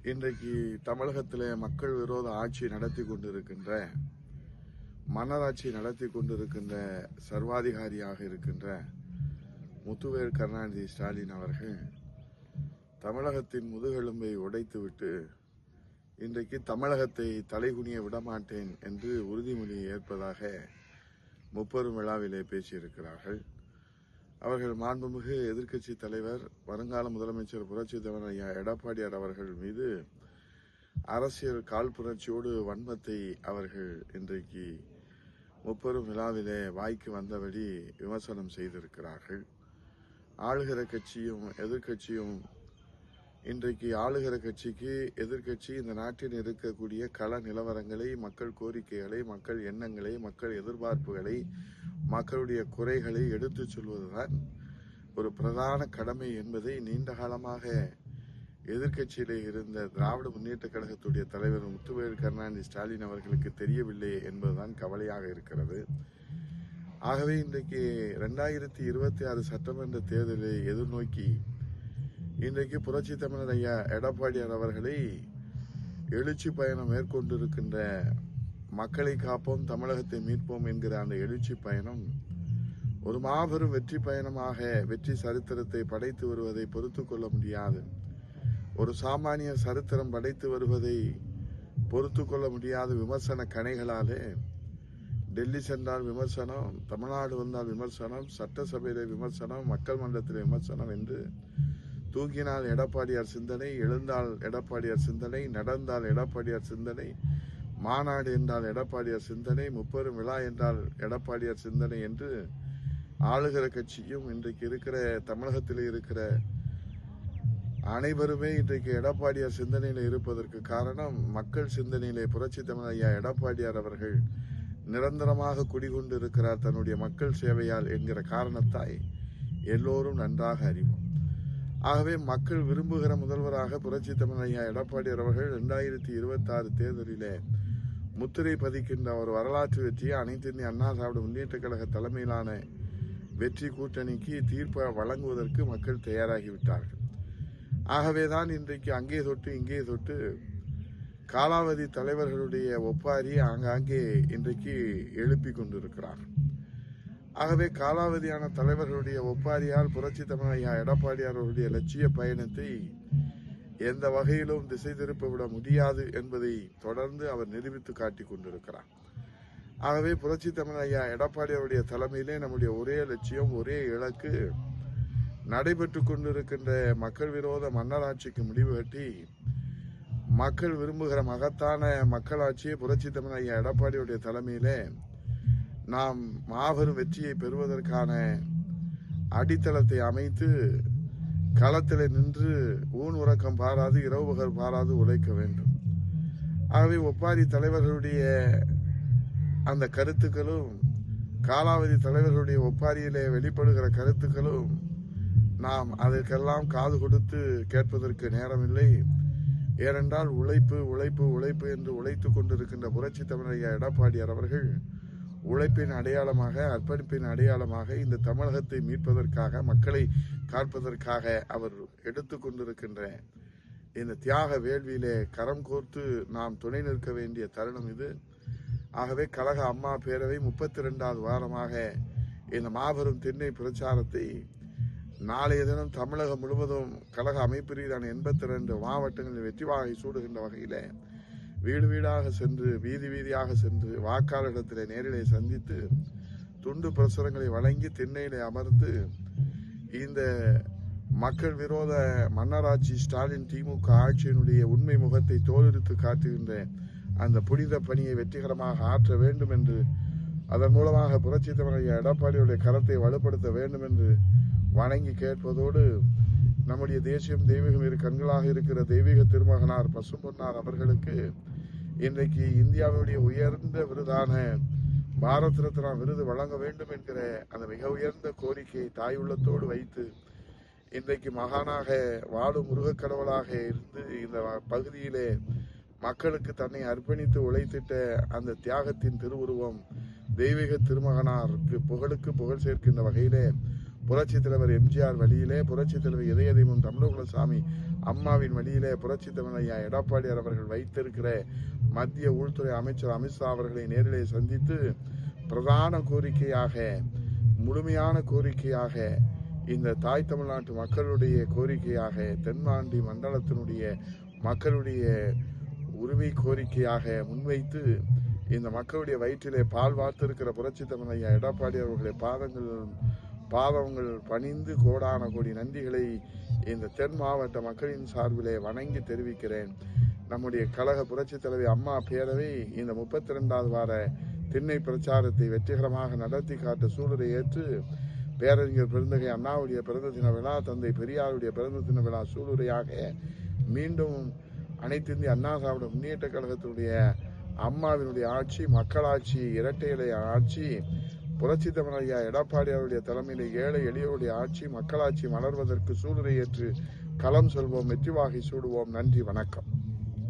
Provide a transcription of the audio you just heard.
இன்றைக்கு தமிழகத்திலே மக்கள் விரோத ஆட்சி நடத்தி கொண்டிருக்கின்ற மன்னராட்சி நடத்தி கொண்டிருக்கின்ற சர்வாதிகாரியாக இருக்கின்ற முத்துவேல் கருணாநிதி ஸ்டாலின் அவர்கள் தமிழகத்தின் முதுகெலும்பை உடைத்துவிட்டு இன்றைக்கு தமிழகத்தை தலைகுனிய விடமாட்டேன் என்று உறுதிமொழி ஏற்பதாக முப்பெரும் விழாவிலே பேசியிருக்கிறார்கள். அவர்கள் மாண்புமிகு எதிர்க்கட்சி தலைவர் வருங்கால முதலமைச்சர் புரட்சித் தலைவர் ஐயா எடப்பாடியார் அவர்கள் மீது அரசியல் காழ்ப்புணர்ச்சியோடு வன்மத்தை அவர்கள் இன்றைக்கு முப்பெரும் விழாவிலே வாய்க்கு வந்தபடி விமர்சனம் செய்திருக்கிறார்கள். ஆளுகிற கட்சியும் எதிர்க்கட்சியும் இன்றைக்கு ஆளுகிற கட்சிக்கு எதிர்க்கட்சி இந்த நாட்டில் இருக்கக்கூடிய கள நிலவரங்களை, மக்கள் கோரிக்கைகளை, மக்கள் எண்ணங்களை, மக்கள் எதிர்பார்ப்புகளை, மக்களுடைய குறைகளை எடுத்துச் சொல்வதுதான் ஒரு பிரதான கடமை என்பதை நீண்ட காலமாக எதிர்க்கட்சியிலே இருந்த திராவிட முன்னேற்ற கழகத்துடைய தலைவர் முத்துவேல் கருணாநிதி ஸ்டாலின் அவர்களுக்கு தெரியவில்லை என்பதுதான் கவலையாக இருக்கிறது. ஆகவே இன்றைக்கு 2026 சட்டமன்ற தேர்தலை எதிர்நோக்கி இன்றைக்கு புரட்சி தமிழர் ஐயா எடப்பாடியார் அவர்களை எழுச்சி பயணம் மேற்கொண்டிருக்கின்ற மக்களை காப்போம், தமிழகத்தை மீட்போம் என்கிற அந்த எழுச்சி பயணம் ஒரு மாபெரும் வெற்றி பயணமாக வெற்றி சரித்திரத்தை படைத்து வருவதை பொறுத்து கொள்ள முடியாது. ஒரு சாமானிய சரித்திரம் படைத்து வருவதை பொறுத்து கொள்ள முடியாத விமர்சன கணைகளாலே டெல்லி சென்றால் விமர்சனம், தமிழ்நாடு வந்தால் விமர்சனம், சட்டசபையிலே விமர்சனம், மக்கள் மன்றத்தில் விமர்சனம் என்று தூங்கினால் எடப்பாடியார் சிந்தனை, எழுந்தால் எடப்பாடியார் சிந்தனை, நடந்தால் எடப்பாடியார் சிந்தனை, மாநாடு என்றால் எடப்பாடியார் சிந்தனை, முப்பெரும் விழா என்றால் எடப்பாடியார் சிந்தனை என்று ஆளுகிற கட்சியும் இன்றைக்கு இருக்கிற தமிழகத்தில் இருக்கிற அனைவருமே இன்றைக்கு எடப்பாடியார் சிந்தனையில் இருப்பதற்கு காரணம் மக்கள் சிந்தனையிலே புரட்சி தமிழர் ஐயா எடப்பாடியார் அவர்கள் நிரந்தரமாக குடிகொண்டு இருக்கிறார் தன்னுடைய மக்கள் சேவையால் என்கிற காரணத்தாய் எல்லோரும் நன்றாக அறிவோம். ஆகவே மக்கள் விரும்புகிற முதல்வராக புரட்சி தமிழர் ஐயா எடப்பாடியார் அவர்கள் 2026 தேர்தலிலே முத்திரை பதிக்கின்ற ஒரு வரலாற்று வெற்றியை அனைத்து இந்திய அண்ணா திராவிட முன்னேற்ற கழக தலைமையிலான வெற்றி கூட்டணிக்கு தீர்ப்பு வழங்குவதற்கு மக்கள் தயாராகிவிட்டார்கள். ஆகவேதான் இன்றைக்கு அங்கே தொட்டு இங்கே தொட்டு காலாவதி தலைவர்களுடைய ஒப்பாரி ஆங்காங்கே இன்றைக்கு எழுப்பி கொண்டிருக்கிறார்கள். ஆகவே காலாவதியான தலைவர்களுடைய ஒப்பாரியால் புரட்சி தமிழர் ஐயா எடப்பாடியார் அவருடைய லட்சிய பயணத்தை எந்த வகையிலும் திசை திருப்ப விட முடியாது என்பதை தொடர்ந்து அவர் நிரூபித்து காட்டிக் கொண்டிருக்கிறார். ஆகவே புரட்சி தமிழர் ஐயா எடப்பாடியாருடைய தலைமையிலே நம்முடைய ஒரே லட்சியம், ஒரே இலக்கு, நடைபெற்று கொண்டிருக்கின்ற மக்கள் விரோத மன்னராட்சிக்கு முடிவு கட்டி மக்கள் விரும்புகிற மகத்தான மக்களாட்சியை புரட்சி தமிழர் ஐயா எடப்பாடியுடைய தலைமையிலே நாம் மாபெரும் வெற்றியை பெறுவதற்கான அடித்தளத்தை அமைத்து களத்தில் நின்று ஊன் உறக்கம் பாராது, இரவு பகல் பாராது உழைக்க வேண்டும். ஆகவே ஒப்பாரி தலைவர்களுடைய அந்த கருத்துக்களும் காலாவதி தலைவர்களுடைய ஒப்பாரியிலே வெளிப்படுகிற கருத்துக்களும் நாம் அதற்கெல்லாம் காது கொடுத்து கேட்பதற்கு நேரமில்லை. ஏனென்றால் உழைப்பு உழைப்பு உழைப்பு என்று உழைத்துக் கொண்டிருக்கின்ற புரட்சி தமிழர் ஐயா எடப்பாடியார் அவர்கள் உழைப்பின் அடையாளமாக, அர்ப்பணிப்பின் அடையாளமாக இந்த தமிழகத்தை மீட்பதற்காக, மக்களை காப்பதற்காக அவர் எடுத்துக்கொண்டிருக்கின்ற இந்த தியாக வேள்வியிலே கரம் கோர்த்து நாம் துணை நிற்க வேண்டிய தருணம் இது. ஆகவே கழக அம்மா பேரவை 32வது வாரமாக இந்த மாபெரும் திண்ணை பிரச்சாரத்தை நாளைய தினம் தமிழகம் முழுவதும் கழக அமைப்பு ரீதியான 82 மாவட்டங்களில் வெற்றி வாகை சூடுகின்ற வகையிலே வீடு வீடாக சென்று, வீதி வீதியாக சென்று, வாக்காளரிடத்திலே நேரிலே சந்தித்து துண்டு பிரசுரங்களை வழங்கி திண்ணையிலே அமர்ந்து இந்த மக்கள் விரோத மன்னராட்சி ஸ்டாலின் திமுக ஆட்சியினுடைய உண்மை முகத்தை தோலுரித்து காட்டுகின்ற அந்த புனித பணியை வெற்றிகரமாக ஆற்ற வேண்டும் என்று, அதன் மூலமாக புரட்சி தமிழர் ஐயா எடப்பாடியுடைய கரத்தை வலுப்படுத்த வேண்டும் என்று வணங்கி கேட்பதோடு, நம்முடைய தேசியம் தெய்வீகம் இரு கண்களாக இருக்கிற தெய்வீக திருமகனார் பசும்பொன்னார் அவர்களுக்கு இன்றைக்கு இந்தியாவுடைய உயர்ந்த விருதான பாரத் ரத்னா விருது வழங்க வேண்டும் என்கிற அந்த மிக உயர்ந்த கோரிக்கையை தாய் உள்ளத்தோடு வைத்து இன்றைக்கு மகானாக வாழும் முருகக் கடவுளாக இருந்து இந்த பகுதியிலே மக்களுக்கு தன்னை அர்ப்பணித்து உழைத்திட்ட அந்த தியாகத்தின் திருவுருவம் தெய்வீக திருமகனாருக்கு புகழுக்கு புகழ் சேர்க்கின்ற வகையிலே புரட்சித் தலைவர் எம்ஜிஆர் வழியிலே, புரட்சித் தலைவர் இதய தெய்வம் தமிழகுலசாமி அம்மாவின் வழியிலே, புரட்சித் தலைவர் ஐயா எடப்பாடியார் அவர்கள் வைத்திருக்கிற மத்திய உள்துறை அமைச்சர் அமித்ஷா அவர்களை நேரிலே சந்தித்து பிரதான கோரிக்கையாக, முழுமையான கோரிக்கையாக, இந்த தாய் தமிழ்நாட்டு மக்களுடைய கோரிக்கையாக, தென்மாண்டி மண்டலத்தினுடைய மக்களுடைய உரிமை கோரிக்கையாக முன்வைத்து இந்த மக்களுடைய வயிற்றிலே பால் வார்த்திருக்கிற புரட்சி தமிழ் ஐயா எடப்பாடி அவர்களுடைய பாதங்கள் பணிந்து கோடான கோடி நன்றிகளை இந்த தென் மாவட்ட மக்களின் சார்பிலே வணங்கி தெரிவிக்கிறேன். நம்முடைய கழக புரட்சி தலைவி அம்மா பேரவை இந்த 32வது வார திண்ணை பிரச்சாரத்தை வெற்றிகரமாக நடத்தி காட்ட சூழலை ஏற்று பேரறிஞர் பெருந்தகை அண்ணாவுடைய பிறந்த தின விழா, தந்தை பெரியாருடைய பிறந்த தின விழா சூளுரையாக மீண்டும் அனைத்து இந்திய அண்ணா திராவிட முன்னேற்ற கழகத்தினுடைய அம்மாவினுடைய ஆட்சி, மக்களாட்சி, இரட்டை இலை ஆட்சி, புரட்சி தமிழ் ஐயா எடப்பாடி அவருடைய தலைமையிலே ஏழை எளியோருடைய ஆட்சி, மக்களாட்சி மலர்வதற்கு சூளுரை ஏற்று களம் செல்வோம், வெற்றி வாகை சூடுவோம். நன்றி, வணக்கம்.